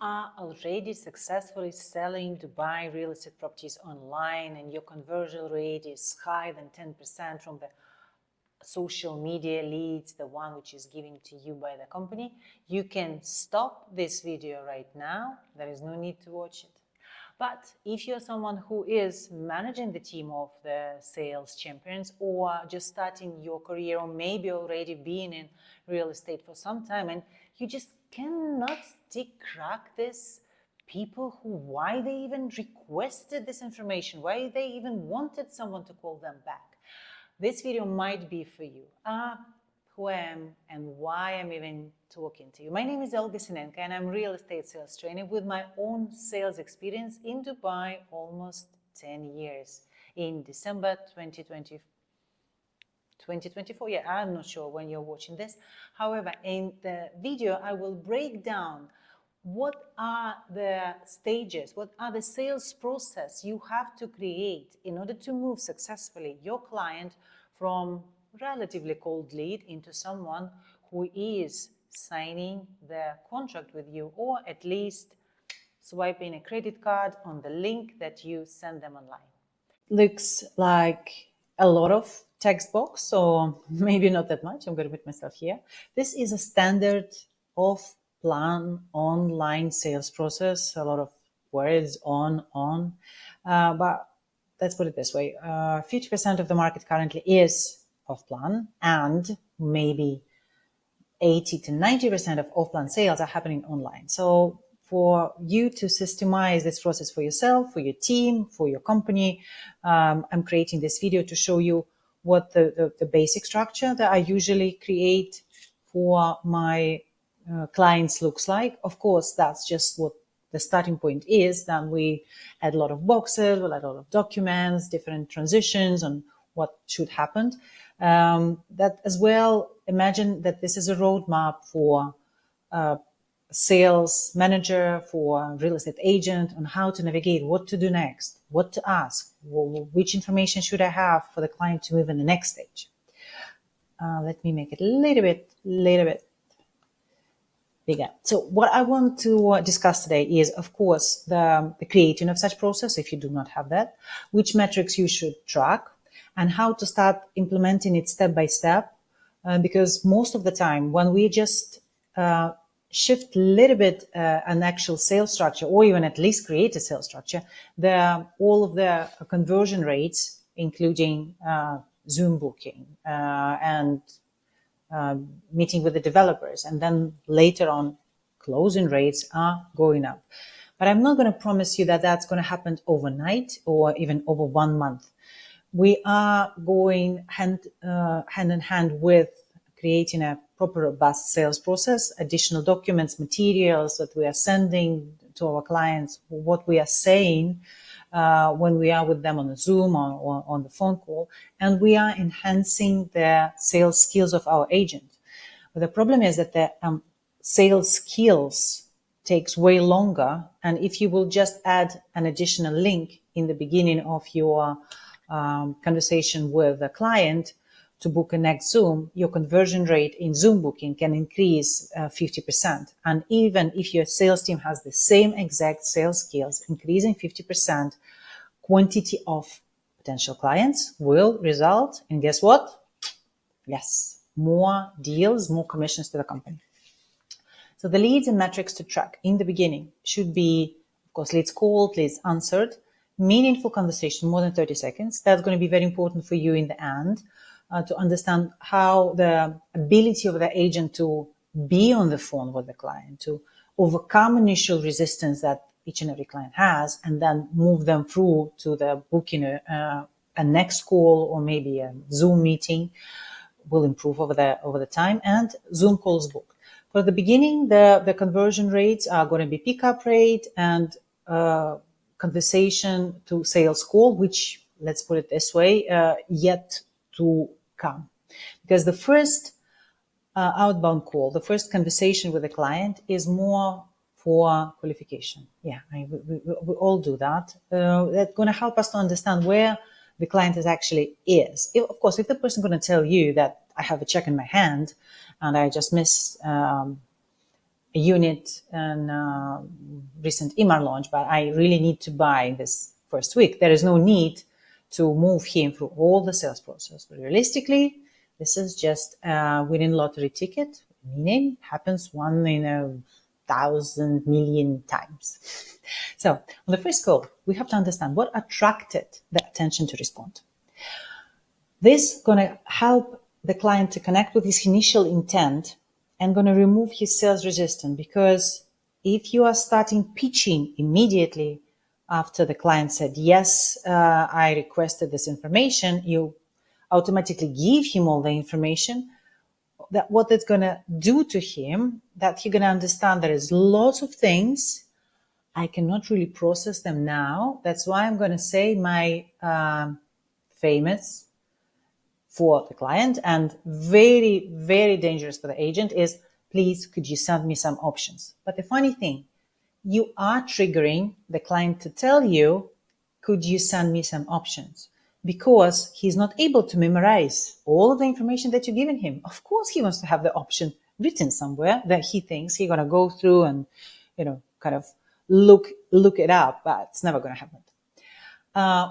are already successfully selling Dubai real estate properties online and your conversion rate is higher than 10% from the social media leads, the one which is given to you by the company, you can stop this video right now. There is no need to watch it. But if you're someone who is managing the team of the sales champions or just starting your career or maybe already been in real estate for some time and you just cannot crack this people who, why they even requested this information, why they even wanted someone to call them back. This video might be for you. Who I am and why I'm even talking to you. My name is Olga Sinenko and I'm a real estate sales trainer with my own sales experience in Dubai almost 10 years. In December 2024, yeah, I'm not sure when you're watching this. However, in the video, I will break down what are the stages, what are the sales process you have to create in order to move successfully your client from relatively cold lead into someone who is signing the contract with you or at least swiping a credit card on the link that you send them online. Looks like a lot of text box, or maybe not that much. I'm going to put myself here. This is a standard off-plan online sales process. A lot of words on, but let's put it this way. 50% of the market currently is off-plan, and maybe 80 to 90% of off-plan sales are happening online. So for you to systemize this process for yourself, for your team, for your company, I'm creating this video to show you what the basic structure that I usually create for my clients looks like. Of course, that's just what the starting point is. Then we add a lot of boxes, we'll add a lot of documents, different transitions on what should happen. That as well, imagine that this is a roadmap for sales manager, for real estate agent on how to navigate, what to do next, what to ask, which information should I have for the client to move in the next stage. Let me make it a little bit bigger. So what I want to discuss today is, of course, the creating of such process, if you do not have that, which metrics you should track, and how to start implementing it step by step. Because most of the time, when we just shift a little bit an actual sales structure, or even at least create a sales structure, all of the conversion rates, including Zoom booking and meeting with the developers, and then later on closing rates are going up. But I'm not going to promise you that that's going to happen overnight or even over 1 month. We are going hand in hand with creating a proper robust sales process, additional documents, materials that we are sending to our clients, what we are saying when we are with them on a Zoom or on the phone call, and we are enhancing the sales skills of our agent. But the problem is that the sales skills takes way longer, and if you will just add an additional link in the beginning of your conversation with the client to book a next Zoom, your conversion rate in Zoom booking can increase 50%. And even if your sales team has the same exact sales skills, increasing 50%, quantity of potential clients will result in, guess what? Yes, more deals, more commissions to the company. So the leads and metrics to track in the beginning should be, of course, leads called, leads answered, meaningful conversation, more than 30 seconds. That's going to be very important for you in the end to understand how the ability of the agent to be on the phone with the client, to overcome initial resistance that each and every client has, and then move them through to the booking a next call or maybe a Zoom meeting will improve over the time, and Zoom calls booked. For the beginning, the conversion rates are going to be pickup rate and conversation to sales call, which, let's put it this way, yet to come. Because the first outbound call, the first conversation with the client is more for qualification. Yeah, we all do that. That's going to help us to understand where the client actually is. Of course, if the person is going to tell you that I have a check in my hand and I just missed a unit and recent EMR launch, but I really need to buy this first week. There is no need to move him through all the sales process. But realistically, this is just a winning lottery ticket, meaning happens 1 in 1,000 million times. So on the first call, we have to understand what attracted the attention to respond. This is going to help the client to connect with his initial intent and going to remove his sales resistance, because if you are starting pitching immediately after the client said, yes, I requested this information, you automatically give him all the information, that what it's going to do to him, that he's going to understand there is lots of things, I cannot really process them now. That's why I'm going to say my famous for the client and very, very dangerous for the agent is, please, could you send me some options? But the funny thing, you are triggering the client to tell you, could you send me some options? Because he's not able to memorize all of the information that you're giving him. Of course, he wants to have the option written somewhere that he thinks he's going to go through and, kind of look it up, but it's never going to happen.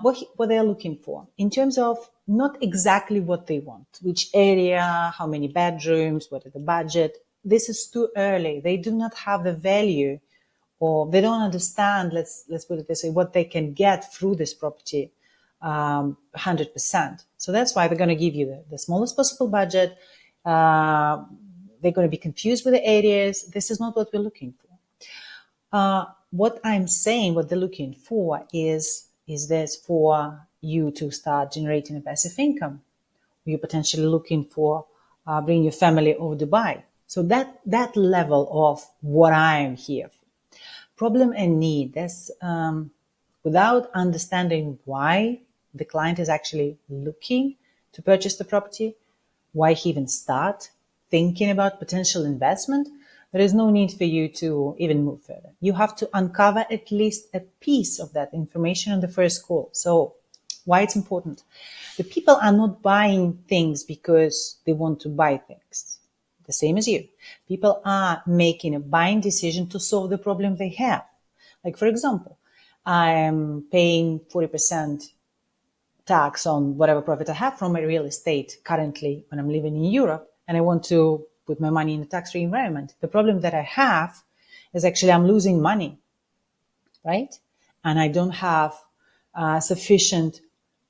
What they're looking for in terms of not exactly what they want, which area, how many bedrooms, what is the budget. This is too early. They do not have the value, or they don't understand, let's put it this way, what they can get through this property 100%. So that's why they're going to give you the smallest possible budget. They're going to be confused with the areas. This is not what we're looking for. What I'm saying, what they're looking for is this for you to start generating a passive income? You're potentially looking for bring your family over Dubai. So that level of what I'm here for. Problem and need. That's without understanding why the client is actually looking to purchase the property, why he even start thinking about potential investment, there is no need for you to even move further. You have to uncover at least a piece of that information on the first call. So why it's important? The people are not buying things because they want to buy things. The same as you. People are making a buying decision to solve the problem they have. Like, for example, I'm paying 40% tax on whatever profit I have from my real estate currently when I'm living in Europe, and I want to put my money in a tax-free environment. The problem that I have is actually I'm losing money, right? And I don't have sufficient,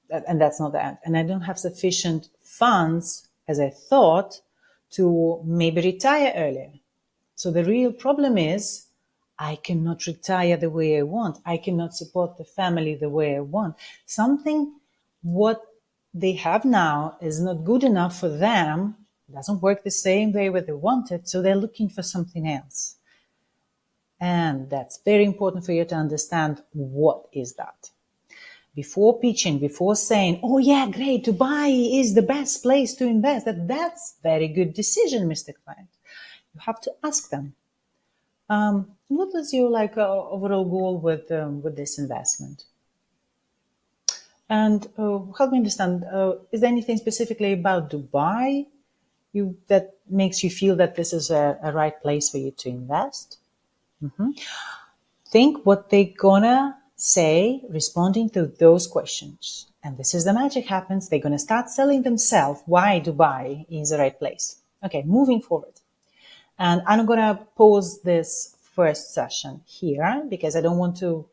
and that's not the end, and I don't have sufficient funds as I thought to maybe retire earlier. So the real problem is I cannot retire the way I want. I cannot support the family the way I want. Something what they have now is not good enough for them. It doesn't work the same way where they want it. So they're looking for something else. And that's very important for you to understand what is that. Before pitching, before saying, oh yeah, great, Dubai is the best place to invest. That's very good decision, Mr. Client. You have to ask them, what is your overall goal with this investment? And help me understand, is there anything specifically about Dubai that makes you feel that this is a right place for you to invest? Mm-hmm. Think what they're gonna say responding to those questions. And this is the magic happens. They're gonna start selling themselves why Dubai is the right place. Okay, moving forward. And I'm gonna pause this first session here because I don't want to,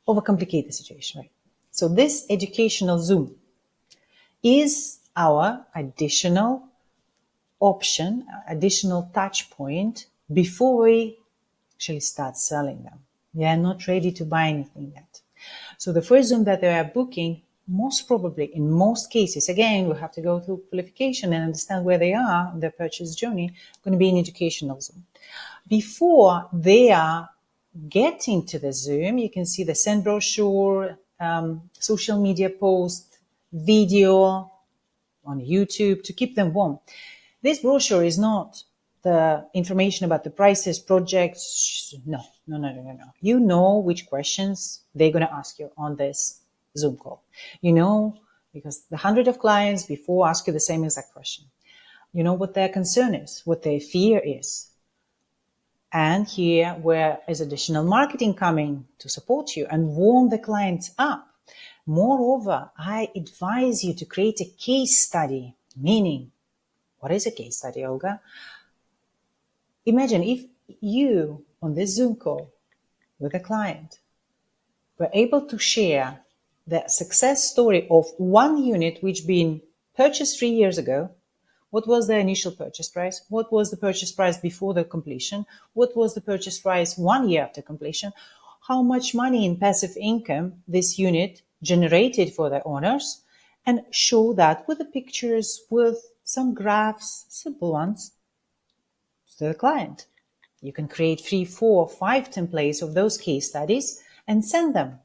overcomplicate the situation, right? So this educational Zoom is our additional option, additional touch point before we actually start selling them. They are not ready to buy anything yet. So the first Zoom that they are booking, most probably in most cases, again, we have to go through qualification and understand where they are in their purchase journey, going to be an educational Zoom. Before they are getting to the Zoom, you can see the send brochure, social media post, video on YouTube to keep them warm. This brochure is not the information about the prices, projects. No. You know which questions they're going to ask you on this Zoom call. You know, because the 100 of clients before ask you the same exact question. You know what their concern is, what their fear is. And here where is additional marketing coming to support you and warm the clients up. Moreover, I advise you to create a case study, meaning, what is a case study, Olga? Imagine if you, on this Zoom call with a client, were able to share the success story of one unit which been purchased 3 years ago. What was the initial purchase price? What was the purchase price before the completion? What was the purchase price 1 year after completion? How much money in passive income this unit generated for the owners? And show that with the pictures, with some graphs, simple ones, to the client. You can create 3, 4, 5 templates of those case studies and send them.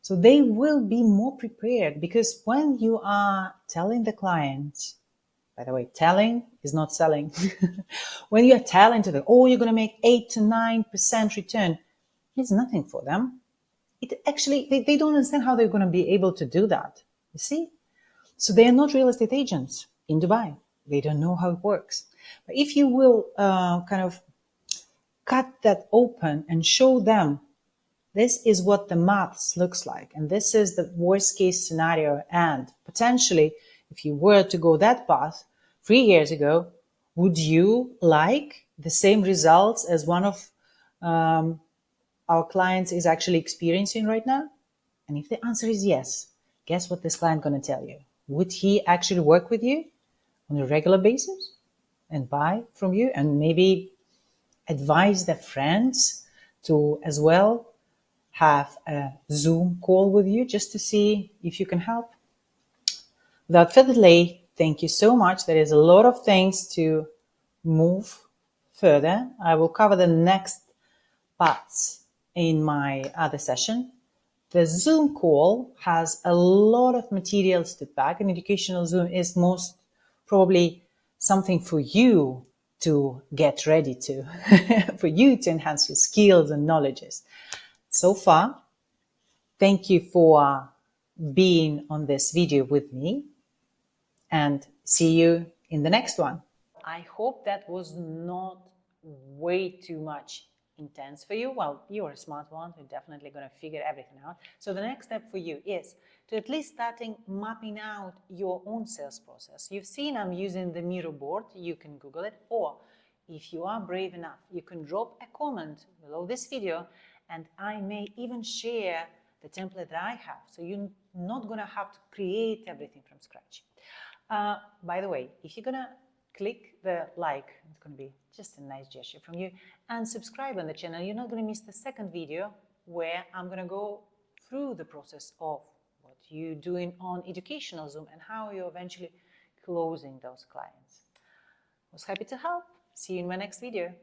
So they will be more prepared, because when you are telling the client, by the way, telling is not selling. When you're telling to them, oh, you're going to make 8 to 9% return, it's nothing for them. It actually, they don't understand how they're going to be able to do that. You see? So they are not real estate agents in Dubai. They don't know how it works. But if you will kind of cut that open and show them this is what the maths looks like, and this is the worst case scenario, and potentially if you were to go that path 3 years ago, would you like the same results as one of our clients is actually experiencing right now? And if the answer is yes, guess what this client going to tell you? Would he actually work with you on a regular basis and buy from you, and maybe advise their friends to as well have a Zoom call with you just to see if you can help? Without further delay, thank you so much. There is a lot of things to move further. I will cover the next parts in my other session. The Zoom call has a lot of materials to pack. An educational Zoom is most probably something for you to get ready to, for you to enhance your skills and knowledges. So far, thank you for being on this video with me, and see you in the next one. I hope that was not way too much intense for you. Well, you're a smart one. You're definitely going to figure everything out. So the next step for you is to at least starting mapping out your own sales process. You've seen I'm using the Miro board. You can Google it, or if you are brave enough, you can drop a comment below this video, and I may even share the template that I have. So you're not going to have to create everything from scratch. By the way, if you're going to click the like, it's going to be just a nice gesture from you, and subscribe on the channel, you're not going to miss the second video where I'm going to go through the process of what you're doing on educational Zoom and how you're eventually closing those clients. I was happy to help. See you in my next video.